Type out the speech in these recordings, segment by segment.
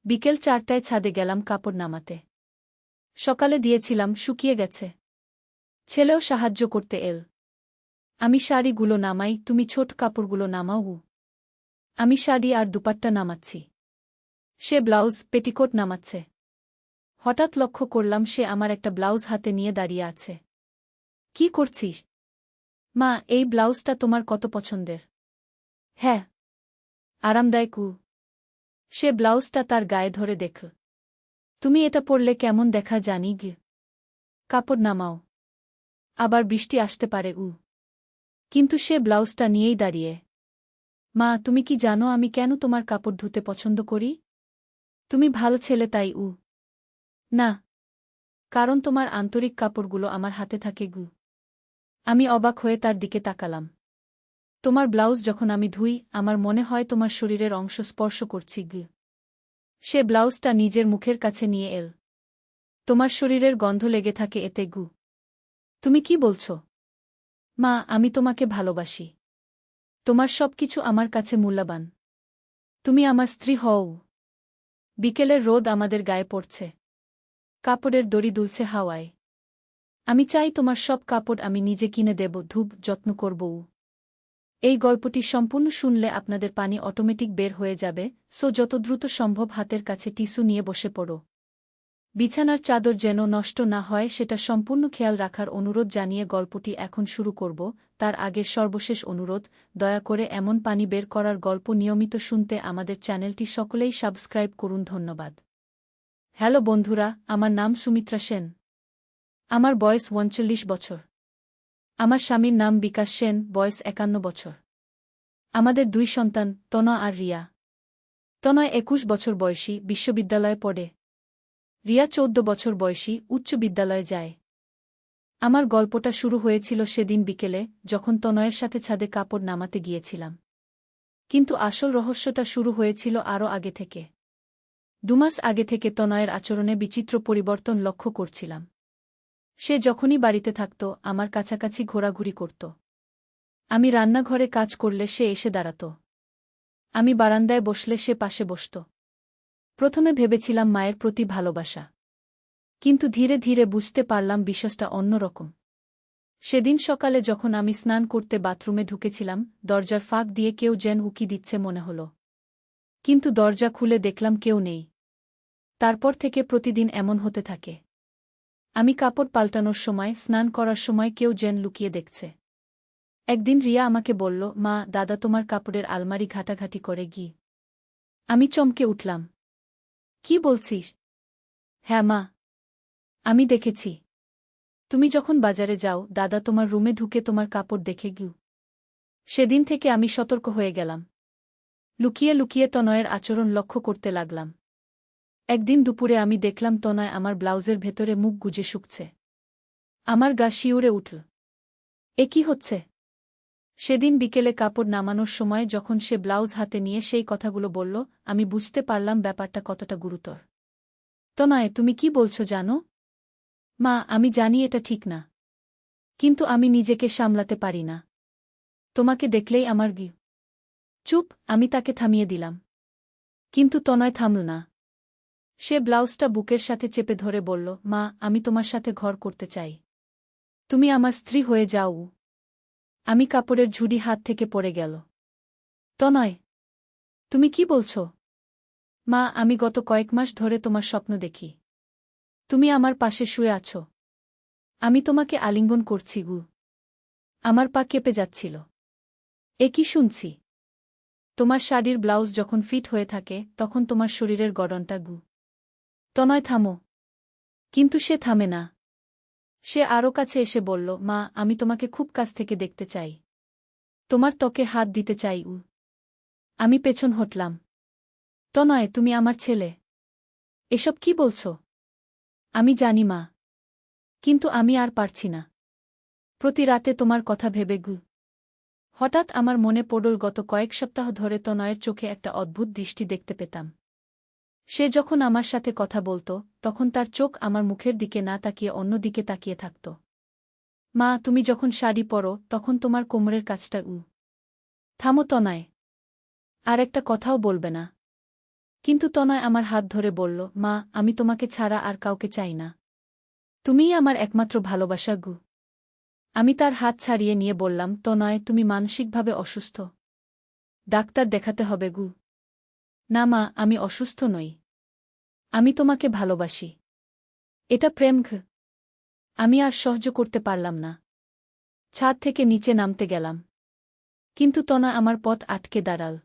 বিকেল 4টায় ছাদে গেলাম কাপড় নামাতে। সকালে দিয়েছিলাম, শুকিয়ে গেছে। ছেলেও সাহায্য করতে এল। আমি শাড়িগুলো নামাই, তুমি ছোট কাপড়গুলো নামাও। আমি শাড়ি আর দুপাট্টা নামাচ্ছি। সে ব্লাউজ, পেটিকোট নামাচ্ছে। হঠাৎ লক্ষ্য করলাম সে আমার একটা ব্লাউজ হাতে নিয়ে দাঁড়িয়ে আছে। কি করছিস? মা, এই ব্লাউজটা তোমার কত পছন্দের। হ্যাঁ, আরামদায়ক। সে ব্লাউজটা তার গায়ে ধরে দেখল। তুমি এটা পরলে কেমন দেখা জানি গে। কাপড় নামাও। আবার বৃষ্টি আসতে পারে। কিন্তু সে ব্লাউজটা নিয়েই দাঁড়িয়ে। মা, তুমি কি জানো আমি কেন তোমার কাপড় ধুতে পছন্দ করি? তুমি ভালো ছেলে তাই। না, কারণ তোমার আন্তরিক কাপড়গুলো আমার হাতে থাকে। আমি অবাক হয়ে তার দিকে তাকালাম। তোমার ব্লাউজ যখন আমি ধুই, আমার মনে হয় তোমার শরীরের অংশ স্পর্শ করছি। সে ব্লাউজটা নিজের মুখের কাছে নিয়ে এল। তোমার শরীরের গন্ধ লেগে থাকে এতে। তুমি কি বলছ? মা, আমি তোমাকে ভালোবাসি। তোমার সবকিছু আমার কাছে মূল্যবান। তুমি আমার স্ত্রী হও। বিকেলের রোদ আমাদের গায়ে পড়ছে। কাপড়ের দড়ি দুলছে হাওয়ায়। আমি চাই তোমার সব কাপড় আমি নিজে কিনে দেব, ধুব, যত্ন করব। এই গল্পটি সম্পূর্ণ শুনলে আপনাদের পানি অটোমেটিক বের হয়ে যাবে, সো যত দ্রুত সম্ভব হাতের কাছে টিস্যু নিয়ে বসে পড়ো। বিছানার চাদর যেন নষ্ট না হয় সেটা সম্পূর্ণ খেয়াল রাখার অনুরোধ জানিয়ে গল্পটি এখন শুরু করব। তার আগের সর্বশেষ অনুরোধ, দয়া করে এমন পানি বের করার গল্প নিয়মিত শুনতে আমাদের চ্যানেলটি সকলেই সাবস্ক্রাইব করুন। ধন্যবাদ। হ্যালো বন্ধুরা, আমার নাম সুমিত্রা সেন। আমার বয়স 39 বছর। আমার স্বামীর নাম বিকাশ সেন, বয়স 51 বছর। আমাদের 2 সন্তান, তনয় আর রিয়া। তনয় 21 বছর বয়সী, বিশ্ববিদ্যালয়ে পড়ে। রিয়া 14 বছর বয়সী, উচ্চ বিদ্যালয়ে যায়। আমার গল্পটা শুরু হয়েছিল সেদিন বিকেলে, যখন তনয়ের সাথে ছাদে কাপড় নামাতে গিয়েছিলাম। কিন্তু আসল রহস্যটা শুরু হয়েছিল আরও আগে থেকে। 2 মাস আগে থেকে তনয়ের আচরণে বিচিত্র পরিবর্তন লক্ষ্য করছিলাম। সে যখনই বাড়িতে থাকত, আমার কাছাকাছি ঘোরাঘুরি করত। আমি রান্নাঘরে কাজ করলে সে এসে দাঁড়াত। আমি বারান্দায় বসলে সে পাশে বসত। প্রথমে ভেবেছিলাম মায়ের প্রতি ভালোবাসা। কিন্তু ধীরে ধীরে বুঝতে পারলাম বিষয়টা অন্যরকম। সেদিন সকালে যখন আমি স্নান করতে বাথরুমে ঢুকেছিলাম, দরজার ফাঁক দিয়ে কেউ যেন উকি দিচ্ছে মনে হল। কিন্তু দরজা খুলে দেখলাম কেউ নেই। তারপর থেকে প্রতিদিন এমন হতে থাকে। আমি কাপড় পাল্টানোর সময়, স্নান করার সময় কেউ যেন লুকিয়ে দেখছে। একদিন রিয়া আমাকে বলল, মা, দাদা তোমার কাপড়ের আলমারি ঘাটাঘাটি করে গি। আমি চমকে উঠলাম। কি বলছিস? হ্যাঁ মা, আমি দেখেছি। তুমি যখন বাজারে যাও, দাদা তোমার রুমে ঢুকে তোমার কাপড় দেখে গিউ। সেদিন থেকে আমি সতর্ক হয়ে গেলাম। লুকিয়ে লুকিয়ে তনয়ের আচরণ লক্ষ্য করতে লাগলাম। একদিন দুপুরে আমি দেখলাম তনয় আমার ব্লাউজের ভেতরে মুখ গুজে শুকছে। আমার গা শিউরে উঠল। এ কি হচ্ছে? সেদিন বিকেলে কাপড় নামানোর সময় যখন সে ব্লাউজ হাতে নিয়ে সেই কথাগুলো বলল, আমি বুঝতে পারলাম ব্যাপারটা কতটা গুরুতর। তনয়, তুমি কি বলছো জানো? মা, আমি জানি এটা ঠিক না। কিন্তু আমি নিজেকে সামলাতে পারি না। তোমাকে দেখলেই আমার চুপ, আমি তাকে থামিয়ে দিলাম। কিন্তু তনয় থামল না। সে ব্লাউজটা বুকের সাথে চেপে ধরে বলল, মা, আমি তোমার সাথে ঘর করতে চাই। তুমি আমার স্ত্রী হয়ে যাও। আমি কাপড়ের ঝুড়ি হাত থেকে পড়ে গেল। তনয়, তুমি কি বলছ? মা, আমি গত কয়েক মাস ধরে তোমার স্বপ্ন দেখি। তুমি আমার পাশে শুয়ে আছো। আমি তোমাকে আলিঙ্গন করছি। আমার পা কেঁপে যাচ্ছিল। এ কি শুনছি? তোমার শাড়ির ব্লাউজ যখন ফিট হয়ে থাকে, তখন তোমার শরীরের গড়নটা তনয়, থামো। কিন্তু সে থামে না। সে আরও কাছে এসে বলল, মা, আমি তোমাকে খুব কাছ থেকে দেখতে চাই। তোমার ত্বকে হাত দিতে চাই। আমি পেছন হটলাম। তনয়, তুমি আমার ছেলে। এসব কি বলছ? আমি জানি মা। কিন্তু আমি আর পারছি না। প্রতি রাতে তোমার কথা ভেবে হঠাৎ আমার মনে পড়ল গত কয়েক সপ্তাহ ধরে তনয়ের চোখে একটা অদ্ভুত দৃষ্টি দেখতে পেতাম। সে যখন আমার সাথে কথা বলত, তখন তার চোখ আমার মুখের দিকে না তাকিয়ে অন্য দিকে তাকিয়ে থাকত। মা, তুমি যখন শাড়ি পরো, তখন তোমার কোমরের কাছটা থামো তনয়। আর একটা কথাও বলবে না। কিন্তু তনয় আমার হাত ধরে বলল, মা, আমি তোমাকে ছাড়া আর কাউকে চাই না। তুমিই আমার একমাত্র ভালোবাসা গু। আমি তার হাত ছাড়িয়ে নিয়ে বললাম, তনয়, তুমি মানসিকভাবে অসুস্থ। ডাক্তার দেখাতে হবে গু। না মা, আমি অসুস্থ নই। আমি তোমাকে ভালোবাসি। এটা প্রেম ঘ। আমি আর সহ্য করতে পারলাম না। ছাদ থেকে নিচে নামতে গেলাম। কিন্তু তনয় আমার পথ আটকে দাঁড়াল।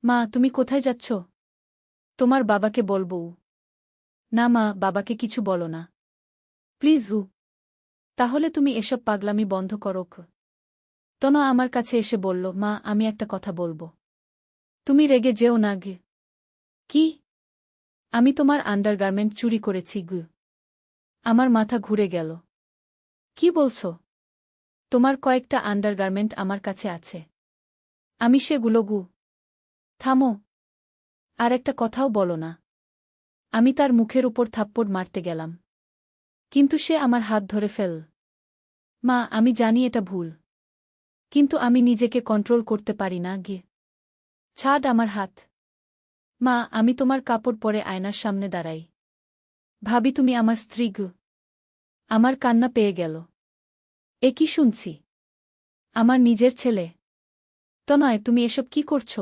মা, তুমি কোথায় যাচ্ছ? তোমার বাবাকে বলবো। না মা, বাবাকে কিছু বলো না। প্লিজ হু। তাহলে তুমি এসব পাগলামি বন্ধ করো। তনয় আমার কাছে এসে বলল, মা, আমি একটা কথা বলবো। তুমি রেগে যেও না গে। কি? আমি তোমার আন্ডারগার্মেন্ট চুরি করেছি গু। আমার মাথা ঘুরে গেল। কি বলছ? তোমার কয়েকটা আন্ডারগার্মেন্ট আমার কাছে আছে। আমি সেগুলো গু। থামো। আর একটা কথাও বলো না। আমি তার মুখের উপর থাপ্পড় মারতে গেলাম। কিন্তু সে আমার হাত ধরে ফেল। মা, আমি জানি এটা ভুল। কিন্তু আমি নিজেকে কন্ট্রোল করতে পারি না গে। ছাড় আমার হাত। মা, আমি তোমার কাপড় পরে আয়নার সামনে দাঁড়াই। ভাবি তুমি আমার স্ত্রী গু। আমার কান্না পেয়ে গেল। এ কি শুনছি? আমার নিজের ছেলে। তনয়, তুমি এসব কি করছ?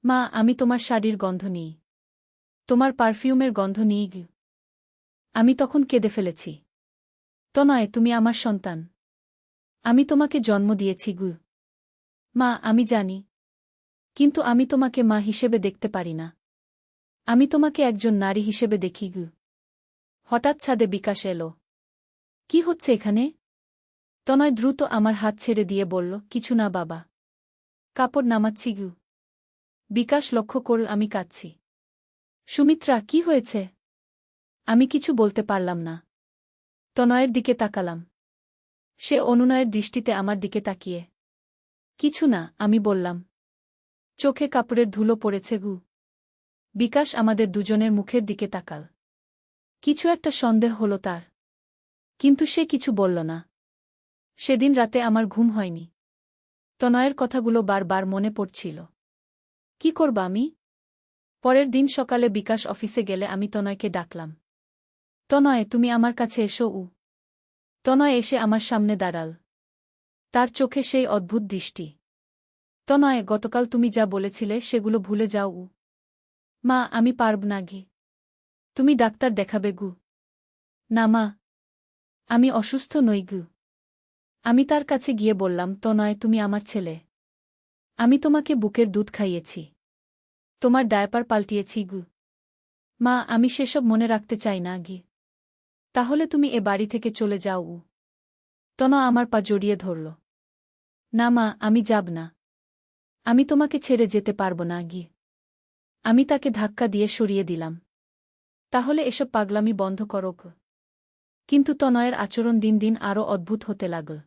মা, আমি তোমার শাড়ির গন্ধ নিই। তোমার পারফিউমের গন্ধ নিই গু। আমি তখন কেঁদে ফেলেছি। তনয়, তুমি আমার সন্তান। আমি তোমাকে জন্ম দিয়েছি গু। মা, আমি জানি। কিন্তু আমি তোমাকে মা হিসেবে দেখতে পারি না। আমি তোমাকে একজন নারী হিসেবে দেখি গু। হঠাৎ ছাদে বিকাশ এলো। কি হচ্ছে এখানে? তনয় দ্রুত আমার হাত ছেড়ে দিয়ে বলল, কিছু না বাবা। কাপড় নামাচ্ছি গু। বিকাশ লক্ষ্য করল আমি কাঁদছি। সুমিত্রা, কি হয়েছে? আমি কিছু বলতে পারলাম না। তনয়ের দিকে তাকালাম। সে অনুনয়ের দৃষ্টিতে আমার দিকে তাকিয়ে। কিছু না, আমি বললাম। চোখে কাপড়ের ধুলো পড়েছে গু। বিকাশ আমাদের দুজনের মুখের দিকে তাকাল। কিছু একটা সন্দেহ হলো তার। কিন্তু সে কিছু বলল না। সেদিন রাতে আমার ঘুম হয়নি। তনয়ের কথাগুলো বারবার মনে পড়ছিল। কি করব আমি? পরের দিন সকালে বিকাশ অফিসে গেলে আমি তনয়কে ডাকলাম। তনয়, তুমি আমার কাছে এসো। তনয় এসে আমার সামনে দাঁড়াল। তার চোখে সেই অদ্ভুত দৃষ্টি। তনয়, গতকাল তুমি যা বলেছিলে সেগুলো ভুলে যাও। মা, আমি পারব না গে। তুমি ডাক্তার দেখাবে গু। না মা, আমি অসুস্থ নই গু। আমি তার কাছে গিয়ে বললাম, তনয়, তুমি আমার ছেলে। আমি তোমাকে বুকের দুধ খাইয়েছি। তোমার ডায়াপার পাল্টিয়েছি গু। মা, আমি সেসব মনে রাখতে চাই না গে। তাহলে তুমি এ বাড়ি থেকে চলে যাও। তনয় আমার পা জড়িয়ে ধরল। না মা, আমি যাব না। আমি তোমাকে ছেড়ে যেতে পারব না গি। আমি তাকে ধাক্কা দিয়ে সরিয়ে দিলাম। তাহলে এসব পাগলামি বন্ধ করো। কিন্তু তনয়ের আচরণ দিন দিন আরও অদ্ভুত হতে লাগল।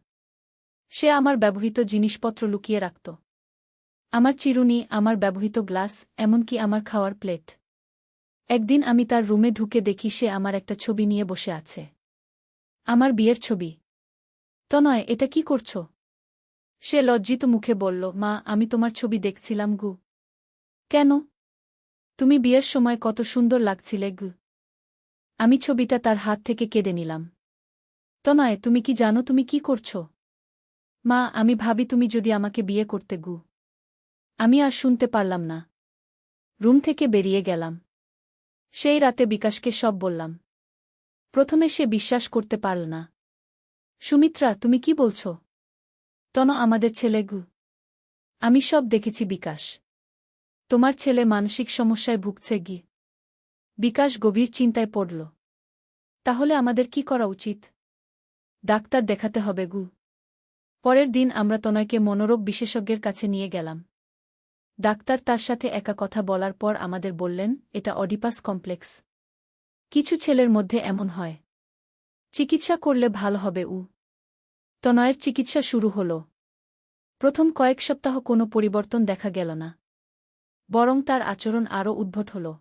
সে আমার ব্যবহৃত জিনিসপত্র লুকিয়ে রাখত। আমার চিরুনি, আমার ব্যবহৃত গ্লাস, এমনকি আমার খাওয়ার প্লেট। একদিন আমি তার রুমে ঢুকে দেখি সে আমার একটা ছবি নিয়ে বসে আছে। আমার বিয়ের ছবি। তনয়, এটা কি করছ? সে লজ্জিত মুখে বলল, মা, আমি তোমার ছবি দেখছিলাম গু। কেন? তুমি বিয়ের সময় কত সুন্দর লাগছিলে গু। আমি ছবিটা তার হাত থেকে কেড়ে নিলাম। তনয়, তুমি কি জানো তুমি কি করছ? মা, আমি ভাবি তুমি যদি আমাকে বিয়ে করতে গু। আমি আর শুনতে পারলাম না। রুম থেকে বেরিয়ে গেলাম। সেই রাতে বিকাশকে সব বললাম। প্রথমে সে বিশ্বাস করতে পারল না। সুমিত্রা, তুমি কি বলছ? আমাদের ছেলে গু। আমি সব দেখেছি বিকাশ। তোমার ছেলে মানসিক সমস্যায় ভুগছে গি। বিকাশ গভীর চিন্তায় পড়ল। তাহলে আমাদের কি করা উচিত? ডাক্তার দেখাতে হবে গু। পরের দিন আমরা তনয়কে মনোরোগ বিশেষজ্ঞের কাছে নিয়ে গেলাম। ডাক্তার তার সাথে একা কথা বলার পর আমাদের বললেন, এটা অডিপাস কমপ্লেক্স। কিছু ছেলের মধ্যে এমন হয়। চিকিৎসা করলে ভালো হবে। তনয়ের চিকিৎসা শুরু হল। প্রথম কয়েক সপ্তাহ কোনো পরিবর্তন দেখা গেল না। বরং তার আচরণ আরও উদ্ভট হল।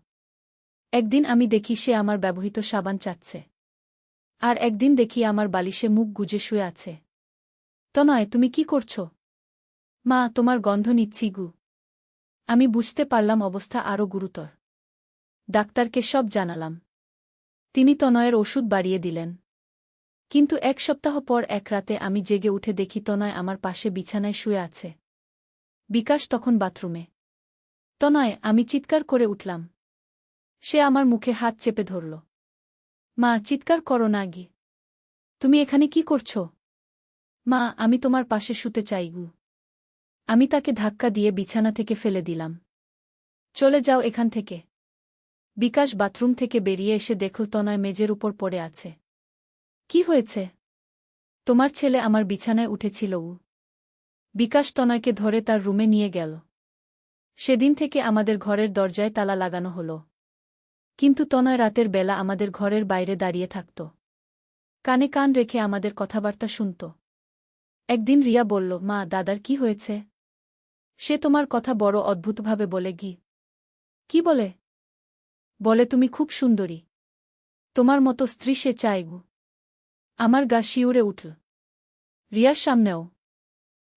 একদিন আমি দেখি সে আমার ব্যবহৃত সাবান চাটছে। আর একদিন দেখি আমার বালিশে মুখ গুজে শুয়ে আছে। তনয়, তুমি কি করছ? মা, তোমার গন্ধ নিচ্ছি গু। আমি বুঝতে পারলাম অবস্থা আরও গুরুতর। ডাক্তারকে সব জানালাম। তিনি তনয়ের ওষুধ বাড়িয়ে দিলেন। কিন্তু 1 সপ্তাহ পর এক রাতে আমি জেগে উঠে দেখি তনয় আমার পাশে বিছানায় শুয়ে আছে। বিকাশ তখন বাথরুমে। তনয়, আমি চিৎকার করে উঠলাম। সে আমার মুখে হাত চেপে ধরল। মা, চিৎকার করো না গি। তুমি এখানে কি করছো? মা, আমি তোমার পাশে শুতে চাই গু। আমি তাকে ধাক্কা দিয়ে বিছানা থেকে ফেলে দিলাম। চলে যাও এখান থেকে। বিকাশ বাথরুম থেকে বেরিয়ে এসে দেখল তনয় মেঝের উপর পড়ে আছে। কি হয়েছে? তোমার ছেলে আমার বিছানায় উঠেছিল। বিকাশ তনয়কে ধরে তার রুমে নিয়ে গেল। সেদিন থেকে আমাদের ঘরের দরজায় তালা লাগানো হল। কিন্তু তনয় রাতের বেলা আমাদের ঘরের বাইরে দাঁড়িয়ে থাকত। কানে কান রেখে আমাদের কথাবার্তা শুনত। একদিন রিয়া বলল, মা, দাদার কি হয়েছে? সে তোমার কথা বড় অদ্ভুতভাবে বলে গি। কি বলে? বলে তুমি খুব সুন্দরী। তোমার মতো স্ত্রী সে চায় গু। আমার গা শিউরে উঠল। রিয়ার সামনেও।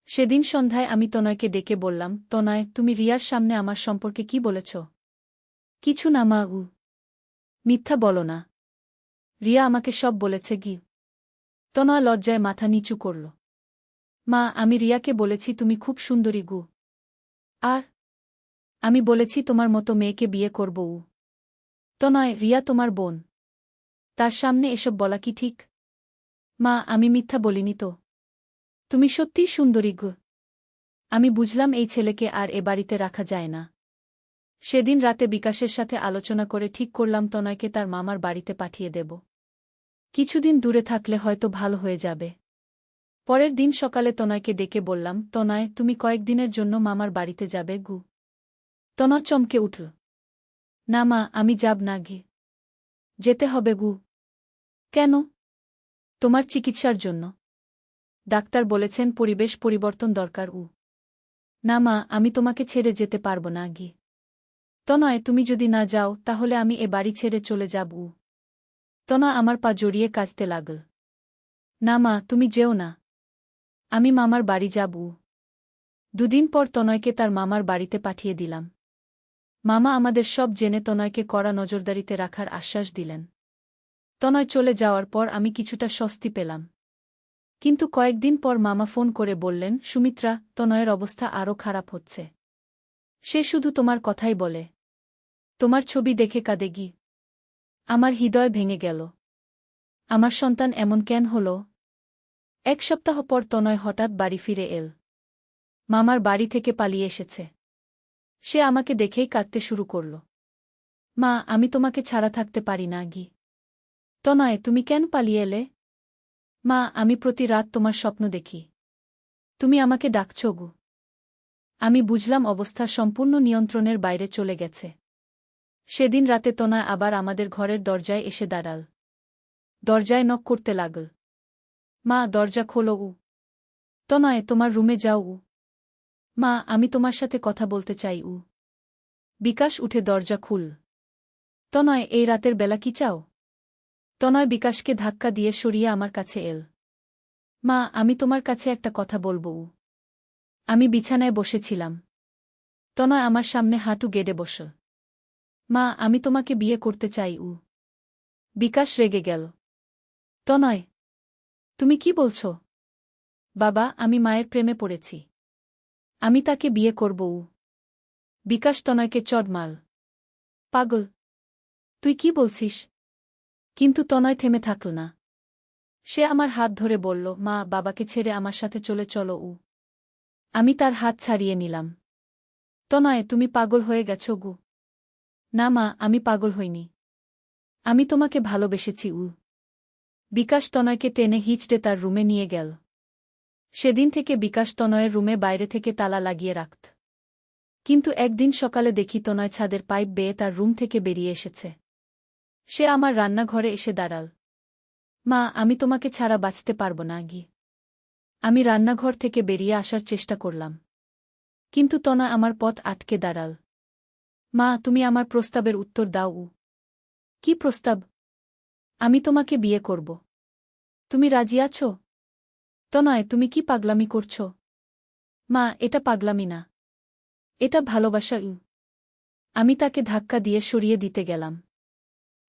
সেদিন সন্ধ্যায় আমি তনয়কে ডেকে বললাম, তনয়, তুমি রিয়ার সামনে আমার সম্পর্কে কি বলেছ? কিছু না মা গু। মিথ্যা বলো না। রিয়া আমাকে সব বলেছে গি। তনয় লজ্জায় মাথা নিচু করল। মা, আমি রিয়াকে বলেছি তুমি খুব সুন্দরী গু। আর আমি বলেছি তোমার মতো মেয়েকে বিয়ে করব। তনয়, রিয়া তোমার বোন। তার সামনে এসব বলা কি ঠিক? মা, আমি মিথ্যা বলিনি তো। তুমি সত্যিই সুন্দরী গু। আমি বুঝলাম এই ছেলেকে আর এ বাড়িতে রাখা যায় না। সেদিন রাতে বিকাশের সাথে আলোচনা করে ঠিক করলাম তনয়কে তার মামার বাড়িতে পাঠিয়ে দেব। কিছুদিন দূরে থাকলে হয়তো ভালো হয়ে যাবে। পরের দিন সকালে তনয়কে ডেকে বললাম, তনয়, তুমি কয়েকদিনের জন্য মামার বাড়িতে যাবে গু। তনয় চমকে উঠল। না মা, আমি যাব না গি। যেতে হবে গু। কেন? তোমার চিকিৎসার জন্য। ডাক্তার বলেছেন পরিবেশ পরিবর্তন দরকার। না মা, আমি তোমাকে ছেড়ে যেতে পারব না গি। তনয়, তুমি যদি না যাও তাহলে আমি এ বাড়ি ছেড়ে চলে যাব। তনয় আমার পা জড়িয়ে কাঁদতে লাগল। না মা, তুমি যেও না। আমি মামার বাড়ি যাব। 2 দিন পর তনয়কে তার মামার বাড়িতে পাঠিয়ে দিলাম। মামা আমাদের সব জেনে তনয়কে কড়া নজরদারিতে রাখার আশ্বাস দিলেন। তনয় চলে যাওয়ার পর আমি কিছুটা স্বস্তি পেলাম। কিন্তু কয়েকদিন পর মামা ফোন করে বললেন, সুমিত্রা, তনয়ের অবস্থা আরও খারাপ হচ্ছে। সে শুধু তোমার কথাই বলে। তোমার ছবি দেখে কাঁদে গি। আমার হৃদয় ভেঙে গেল। আমার সন্তান এমন কেন হল? 1 সপ্তাহ পর তনয় হঠাৎ বাড়ি ফিরে এল। মামার বাড়ি থেকে পালিয়ে এসেছে। সে আমাকে দেখেই কাঁদতে শুরু করল। মা, আমি তোমাকে ছাড়া থাকতে পারি না গি। তনয়, তুমি কেন পালিয়ে এলে? মা, আমি প্রতি রাত তোমার স্বপ্ন দেখি। তুমি আমাকে ডাকছ গু। আমি বুঝলাম অবস্থা সম্পূর্ণ নিয়ন্ত্রণের বাইরে চলে গেছে। সেদিন রাতে তনয় আবার আমাদের ঘরের দরজায় এসে দাঁড়াল। দরজায় নক করতে লাগল। মা, দরজা খোলো। তনয়, তোমার রুমে যাও। মা, আমি তোমার সাথে কথা বলতে চাই। বিকাশ উঠে দরজা খুল। তনয়, এই রাতের বেলা কি চাও? তনয় বিকাশকে ধাক্কা দিয়ে সরিয়ে আমার কাছে এল। মা, আমি তোমার কাছে একটা কথা বলবো। আমি বিছানায় বসেছিলাম। তনয় আমার সামনে হাঁটু গেড়ে বসল। মা, আমি তোমাকে বিয়ে করতে চাই। বিকাশ রেগে গেল। তনয়, তুমি কি বলছ? বাবা, আমি মায়ের প্রেমে পড়েছি। আমি তাকে বিয়ে করব। বিকাশ তনয়কে চড় মারল। পাগল! তুই কি বলছিস? কিন্তু তনয় থেমে থাকল না। সে আমার হাত ধরে বলল, মা, বাবাকে ছেড়ে আমার সাথে চলে চলো। আমি তার হাত ছাড়িয়ে নিলাম। তনয়, তুমি পাগল হয়ে গেছ গু। না মা, আমি পাগল হইনি। আমি তোমাকে ভালোবেসেছি। বিকাশ তনয়কে টেনে হিঁচড়ে তার রুমে নিয়ে গেল। সেদিন থেকে বিকাশ তনয়ের রুমে বাইরে থেকে তালা লাগিয়ে রাখত। কিন্তু একদিন সকালে দেখি তনয় ছাদের পাইপ বেয়ে তার রুম থেকে বেরিয়ে এসেছে। সে আমার রান্নাঘরে এসে দাঁড়াল। মা, আমি তোমাকে ছাড়া বাঁচতে পারব না গি। আমি রান্নাঘর থেকে বেরিয়ে আসার চেষ্টা করলাম। কিন্তু তনয় আমার পথ আটকে দাঁড়াল। মা, তুমি আমার প্রস্তাবের উত্তর দাও। কি প্রস্তাব? আমি তোমাকে বিয়ে করব। তুমি রাজি আছো? তনয়, তুমি কি পাগলামি করছ? মা, এটা পাগলামি না। এটা ভালোবাসা। আমি তাকে ধাক্কা দিয়ে সরিয়ে দিতে গেলাম।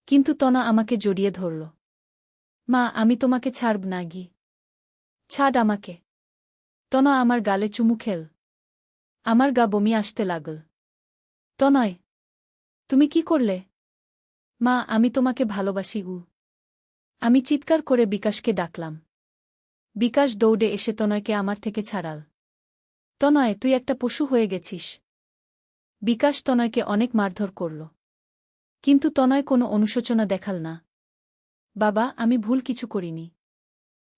কিন্তু তনা আমাকে জড়িয়ে ধরল। মা, আমি তোমাকে ছাড়ব না গি। ছাড় আমাকে। তনা আমার গালে চুমু খেল। আমার গা বমি আসতে লাগল। তনয়, তুমি কি করলে? মা, আমি তোমাকে ভালোবাসি। আমি চিৎকার করে বিকাশকে ডাকলাম। বিকাশ দৌড়ে এসে তনয়কে আমার থেকে ছাড়াল। তনয়, তুই একটা পশু হয়ে গেছিস। বিকাশ তনয়কে অনেক মারধর করল। কিন্তু তনয় কোনো অনুশোচনা দেখাল না। বাবা, আমি ভুল কিছু করিনি।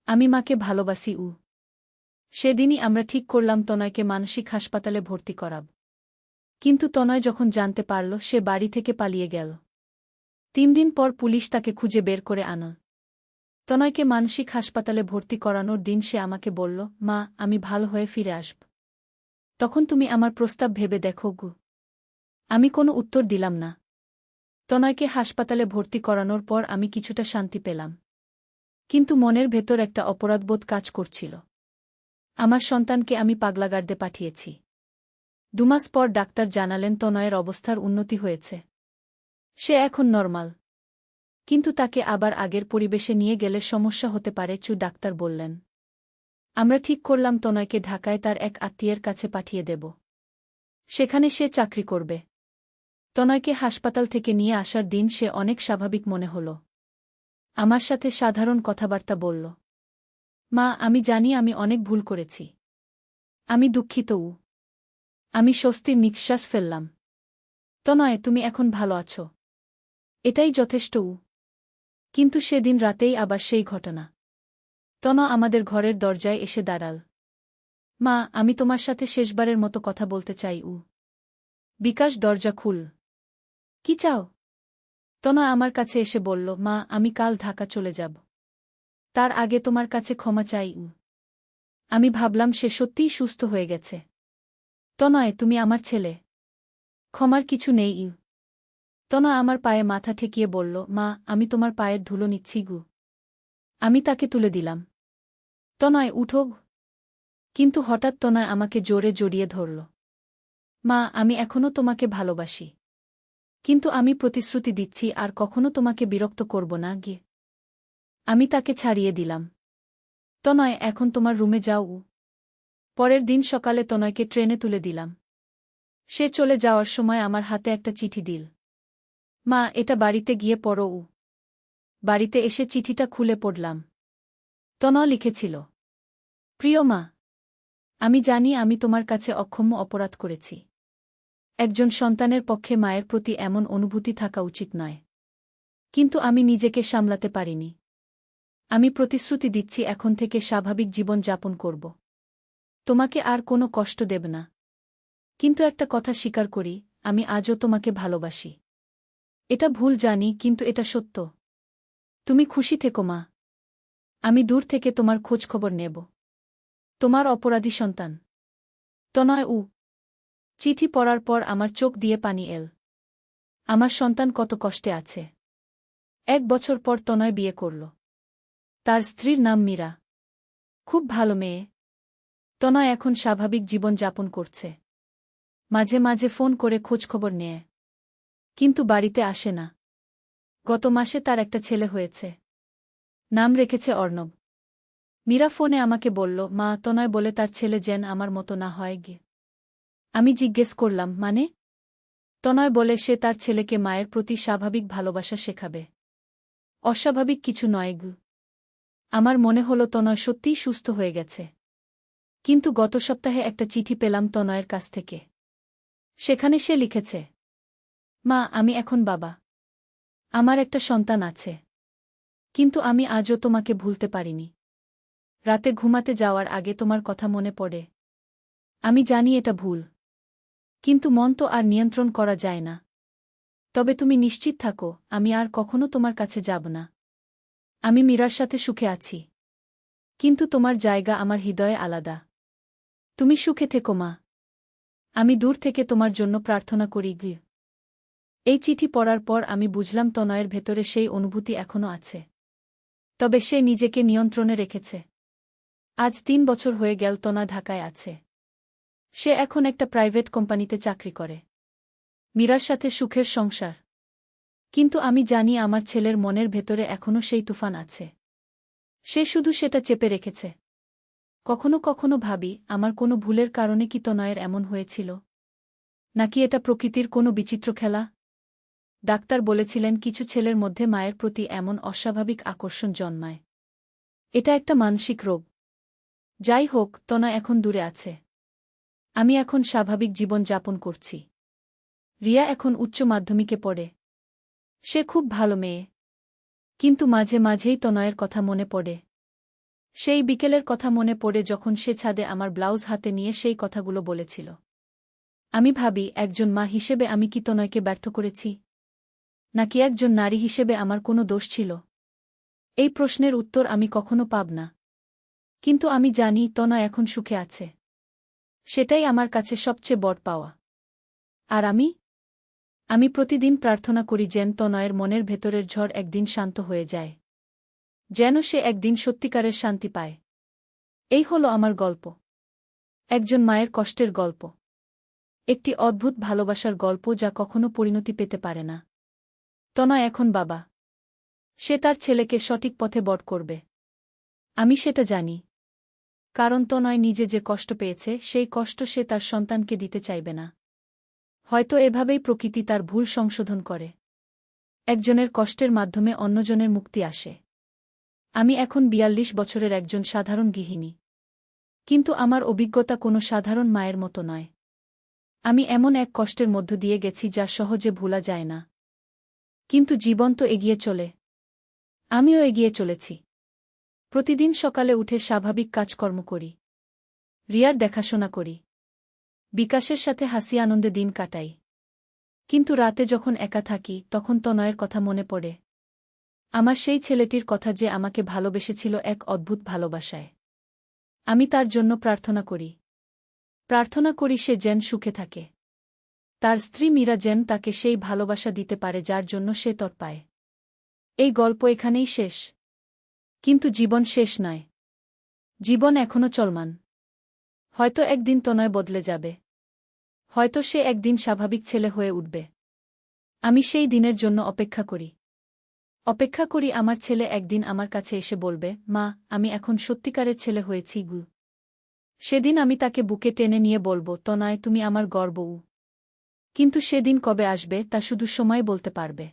আমি মাকে ভালোবাসি। সেদিনই আমরা ঠিক করলাম তনয়কে মানসিক হাসপাতালে ভর্তি করাব। কিন্তু তনয় যখন জানতে পারল, সে বাড়ি থেকে পালিয়ে গেল। 3 দিন পর পুলিশ তাকে খুঁজে বের করে আনল। তনয়কে মানসিক হাসপাতালে ভর্তি করানোর দিন সে আমাকে বলল, মা, আমি ভালো হয়ে ফিরে আসব। তখন তুমি আমার প্রস্তাব ভেবে দেখো গু। আমি কোনো উত্তর দিলাম না। তনয়কে হাসপাতালে ভর্তি করানোর পর আমি কিছুটা শান্তি পেলাম। কিন্তু মনের ভেতর একটা অপরাধবোধ কাজ করছিল। আমার সন্তানকে আমি পাগলাগারদে পাঠিয়েছি। 2 মাস পর ডাক্তার জানালেন তনয়ের অবস্থার উন্নতি হয়েছে। সে এখন নরমাল। কিন্তু তাকে আবার আগের পরিবেশে নিয়ে গেলে সমস্যা হতে পারে, ডাক্তার বললেন। আমরা ঠিক করলাম তনয়কে ঢাকায় তার এক আত্মীয়ের কাছে পাঠিয়ে দেব। সেখানে সে চাকরি করবে। তনয়কে হাসপাতাল থেকে নিয়ে আসার দিন সে অনেক স্বাভাবিক মনে হল। আমার সাথে সাধারণ কথাবার্তা বলল। মা, আমি জানি আমি অনেক ভুল করেছি। আমি দুঃখিত। আমি স্বস্তির নিঃশ্বাস ফেললাম। তনয়, তুমি এখন ভালো আছো। এটাই যথেষ্ট। কিন্তু সেদিন রাতেই আবার সেই ঘটনা। আমাদের ঘরের দরজায় এসে দাঁড়াল। মা, আমি তোমার সাথে শেষবারের মতো কথা বলতে চাই। বিকাশ দরজা খুল। কি চাও? আমার কাছে এসে বলল, মা, আমি কাল ঢাকা চলে যাব। তার আগে তোমার কাছে ক্ষমা চাই। আমি ভাবলাম সে সত্যিই সুস্থ হয়ে গেছে। তনয়, তুমি আমার ছেলে। ক্ষমার কিছু নেই। আমার পায়ে মাথা ঠেকিয়ে বলল, মা, আমি তোমার পায়ের ধুলো নিচ্ছি গু। আমি তাকে তুলে দিলাম। তনয়, উঠো। কিন্তু হঠাৎ তনয় আমাকে জোরে জড়িয়ে ধরল। মা, আমি এখনও তোমাকে ভালোবাসি। কিন্তু আমি প্রতিশ্রুতি দিচ্ছি আর কখনো তোমাকে বিরক্ত করব না গিয়ে। আমি তাকে ছাড়িয়ে দিলাম। তনয়, এখন তোমার রুমে যাও। পরের দিন সকালে তনয়কে ট্রেনে তুলে দিলাম। সে চলে যাওয়ার সময় আমার হাতে একটা চিঠি দিল। মা, এটা বাড়িতে গিয়ে পড়ো। বাড়িতে এসে চিঠিটা খুলে পড়লাম। তনয় লিখেছিল, প্রিয় মা, আমি জানি আমি তোমার কাছে অক্ষম্য অপরাধ করেছি। একজন সন্তানের পক্ষে মায়ের প্রতি এমন অনুভূতি থাকা উচিত নয়। কিন্তু আমি নিজেকে সামলাতে পারিনি। আমি প্রতিশ্রুতি দিচ্ছি এখন থেকে স্বাভাবিক জীবন যাপন করব। তোমাকে আর কোনো কষ্ট দেব না। কিন্তু একটা কথা স্বীকার করি, আমি আজও তোমাকে ভালোবাসি। এটা ভুল জানি, কিন্তু এটা সত্য। তুমি খুশি থেকো মা। আমি দূর থেকে তোমার খোঁজখবর নেব। তোমার অপরাধী সন্তান। তনয়। চিঠি পড়ার পর আমার চোখ দিয়ে পানি এল। আমার সন্তান কত কষ্টে আছে। 1 বছর পর তনয় বিয়ে করল। তার স্ত্রীর নাম মীরা। খুব ভালো মেয়ে। তনয় এখন স্বাভাবিক জীবন যাপন করছে। মাঝে মাঝে ফোন করে খোঁজখবর নেয়। কিন্তু বাড়িতে আসে না। গত মাসে তার একটা ছেলে হয়েছে। নাম রেখেছে অর্ণব। মীরা ফোনে আমাকে বলল, মা, তনয় বলে তার ছেলে যেন আমার মতো না হয় গে। আমি জিজ্ঞেস করলাম, মানে? তনয় বলে সে তার ছেলেকে মায়ের প্রতি স্বাভাবিক ভালোবাসা শেখাবে। অস্বাভাবিক কিছু নয় গু। আমার মনে হল তনয় সত্যিই সুস্থ হয়ে গেছে। কিন্তু গত সপ্তাহে একটা চিঠি পেলাম তনয়ের কাছ থেকে। সেখানে সে লিখেছে, মা, আমি এখন বাবা। আমার একটা সন্তান আছে। কিন্তু আমি আজও তোমাকে ভুলতে পারিনি। রাতে ঘুমাতে যাওয়ার আগে তোমার কথা মনে পড়ে। আমি জানি এটা ভুল। কিন্তু মন তো আর নিয়ন্ত্রণ করা যায় না। তবে তুমি নিশ্চিত থাকো, আমি আর কখনো তোমার কাছে যাব না। আমি মীরার সাথে সুখে আছি। কিন্তু তোমার জায়গা আমার হৃদয়ে আলাদা। তুমি সুখে থেকো মা। আমি দূর থেকে তোমার জন্য প্রার্থনা করি গি। এই চিঠি পড়ার পর আমি বুঝলাম তনয়ের ভেতরে সেই অনুভূতি এখনো আছে। তবে সে নিজেকে নিয়ন্ত্রণে রেখেছে। আজ 3 বছর হয়ে গেল তনয় ঢাকায় আছে। সে এখন একটা প্রাইভেট কোম্পানিতে চাকরি করে। মীরার সাথে সুখের সংসার। কিন্তু আমি জানি আমার ছেলের মনের ভেতরে এখনও সেই তুফান আছে। সে শুধু সেটা চেপে রেখেছে। কখনো কখনো ভাবি, আমার কোনো ভুলের কারণে কি তনয়ের এমন হয়েছিল? নাকি এটা প্রকৃতির কোনো বিচিত্র খেলা? ডাক্তার বলেছিলেন কিছু ছেলের মধ্যে মায়ের প্রতি এমন অস্বাভাবিক আকর্ষণ জন্মায়। এটা একটা মানসিক রোগ। যাই হোক, তনয় এখন দূরে আছে। আমি এখন স্বাভাবিক জীবন যাপন করছি। রিয়া এখন উচ্চ মাধ্যমিকে পড়ে। সে খুব ভালো মেয়ে। কিন্তু মাঝে মাঝেই তনয়ের কথা মনে পড়ে। সেই বিকেলের কথা মনে পড়ে যখন সে ছাদে আমার ব্লাউজ হাতে নিয়ে সেই কথাগুলো বলেছিল। আমি ভাবি, একজন মা হিসেবে আমি কি তনয়কে ব্যর্থ করেছি? নাকি একজন নারী হিসেবে আমার কোনো দোষ ছিল? এই প্রশ্নের উত্তর আমি কখনো পাব না। কিন্তু আমি জানি তনয় এখন সুখে আছে। সেটাই আমার কাছে সবচেয়ে বড় পাওয়া। আর আমি প্রতিদিন প্রার্থনা করি যেন তনয়ের মনের ভেতরের ঝড় একদিন শান্ত হয়ে যায়। যেন সে একদিন সত্যিকারের শান্তি পায়। এই হলো আমার গল্প। একজন মায়ের কষ্টের গল্প। একটি অদ্ভুত ভালোবাসার গল্প যা কখনো পরিণতি পেতে পারে না। তনয় এখন বাবা। সে তার ছেলেকে সঠিক পথে বড় করবে। আমি সেটা জানি। কারণ তনয় নিজে যে কষ্ট পেয়েছে সেই কষ্ট সে তার সন্তানকে দিতে চাইবে না। হয়তো এভাবেই প্রকৃতি তার ভুল সংশোধন করে। একজনের কষ্টের মাধ্যমে অন্যজনের মুক্তি আসে। আমি এখন ৪২ বছরের একজন সাধারণ গৃহিণী। কিন্তু আমার অভিজ্ঞতা কোনো সাধারণ মায়ের মতো নয়। আমি এমন এক কষ্টের মধ্য দিয়ে গেছি যা সহজে ভোলা যায় না। কিন্তু জীবন তো এগিয়ে চলে। আমিও এগিয়ে চলেছি। প্রতিদিন সকালে উঠে স্বাভাবিক কাজকর্ম করি। রিয়ার দেখাশোনা করি। বিকাশের সাথে হাসি আনন্দে দিন কাটাই। কিন্তু রাতে যখন একা থাকি তখন তনয়ের কথা মনে পড়ে। আমার সেই ছেলেটির কথা যে আমাকে ভালোবেসেছিল এক অদ্ভুত ভালোবাসায়। আমি তার জন্য প্রার্থনা করি। প্রার্থনা করি সে যেন সুখে থাকে। তার স্ত্রী মীরা যেন তাকে সেই ভালোবাসা দিতে পারে যার জন্য সে তড়পায়। এই গল্প এখানেই শেষ। কিন্তু জীবন শেষ নয়। জীবন এখনও চলমান। হয়তো একদিন তনয় বদলে যাবে। হয়তো সে একদিন স্বাভাবিক ছেলে হয়ে উঠবে। আমি সেই দিনের জন্য অপেক্ষা করি। অপেক্ষা করি আমার ছেলে একদিন আমার কাছে এসে বলবে, মা, আমি এখন সত্যিকারের ছেলে হয়েছি গু। সেদিন আমি তাকে বুকে টেনে নিয়ে বলব, তনয়, তুমি আমার গর্ব। কিন্তু সেদিন কবে আসবে তা শুধু সময় বলতে পারবে।